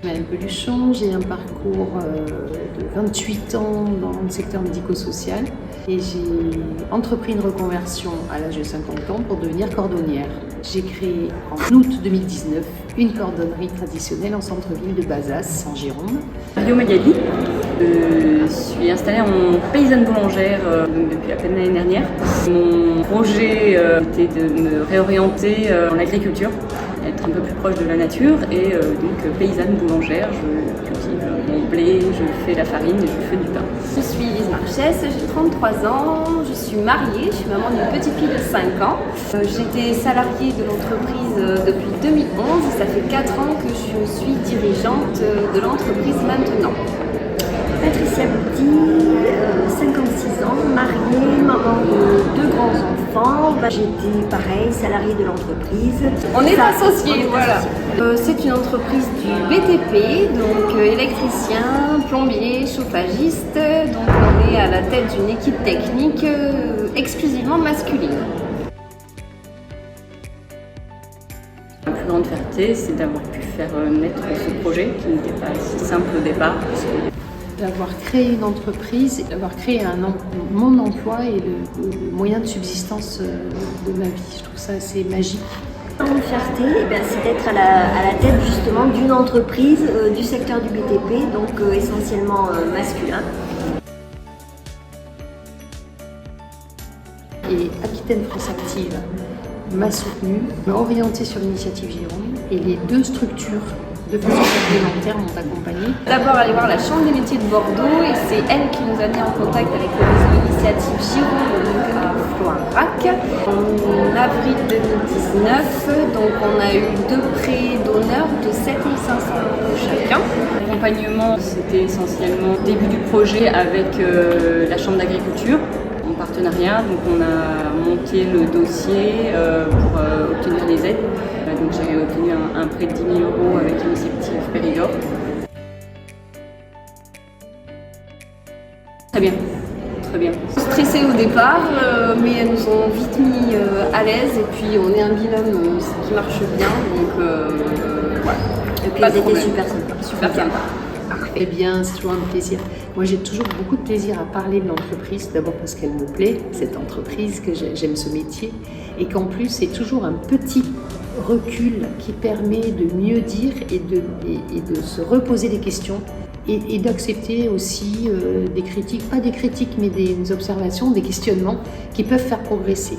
Madame Peluchon, j'ai un parcours de 28 ans dans le secteur médico-social et j'ai entrepris une reconversion à l'âge de 50 ans pour devenir cordonnière. J'ai créé en août 2019 une cordonnerie traditionnelle en centre-ville de Bazas, en Gironde. Rio Magali, je suis installée en paysanne boulangère depuis à peine l'année dernière. Mon projet était de me réorienter en agriculture, être un peu plus proche de la nature et donc paysanne boulangère. Je cultive mon blé, je fais la farine et je fais du pain. Je suis Lise Marchès, j'ai 33 ans, je suis mariée, je suis maman d'une petite fille de 5 ans. J'étais salariée de l'entreprise depuis 2011 et ça fait 4 ans que je suis dirigeante de l'entreprise maintenant. Patricia Bouty, 56 ans, mariée, maman de 2 grands-enfants. J'étais pareil, salariée de l'entreprise. On est associés, voilà. C'est une entreprise du BTP, donc électricien, plombier, chauffagiste. Donc on est à la tête d'une équipe technique exclusivement masculine. La plus grande fierté, c'est d'avoir pu faire naître ce projet qui n'était pas si simple au départ. D'avoir créé une entreprise, d'avoir créé mon emploi et le moyen de subsistance de ma vie. Je trouve ça assez magique. Mon fierté, c'est d'être à la tête justement d'une entreprise du secteur du BTP, donc essentiellement masculin. Et Aquitaine France Active m'a soutenue, m'a orientée sur l'initiative Gironde et les 2 structures de façon complémentaire m'ont accompagnée. D'abord aller voir la Chambre des métiers de Bordeaux et c'est elle qui nous a mis en contact avec le réseau Initiative Gironde à Floirac. En avril 2019, donc on a eu 2 prêts d'honneur de 7 500 € chacun. L'accompagnement, c'était essentiellement le début du projet avec la Chambre d'agriculture en partenariat. Donc on a monté le dossier pour obtenir les aides. Donc j'ai obtenu un prêt de 10 000 € avec l'initiative Périgord. Très bien, très bien. Stressées au départ, mais elles nous ont vite mis à l'aise et puis on est un binôme qui marche bien, donc voilà. Et puis elles étaient super sympas. Super sympa. Eh bien, c'est toujours un plaisir. Moi, j'ai toujours beaucoup de plaisir à parler de l'entreprise, d'abord parce qu'elle me plaît, cette entreprise, que j'aime ce métier, et qu'en plus, c'est toujours un petit recul qui permet de mieux dire et de se reposer des questions et d'accepter aussi des critiques, pas des critiques, mais des observations, des questionnements qui peuvent faire progresser.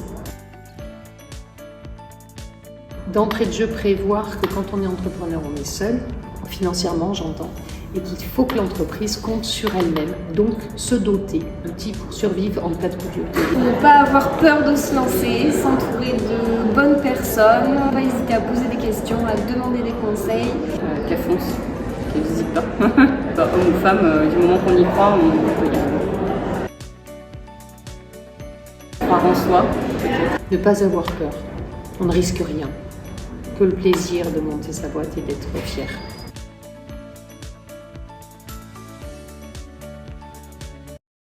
D'entrée de jeu, prévoir que quand on est entrepreneur, on est seul, financièrement j'entends, et qu'il faut que l'entreprise compte sur elle-même, donc se doter d'outils pour survivre en cas de coup dur. Ne pas avoir peur de se lancer, s'entourer de bonnes personnes, ne pas hésiter à poser des questions, à demander des conseils. Qu'elle fonce, qu'elle n'hésite pas. Homme ou femme, du moment qu'on y croit, on peut y arriver. Croire en soi, peut-être. Ne pas avoir peur, on ne risque rien, que le plaisir de monter sa boîte et d'être fier.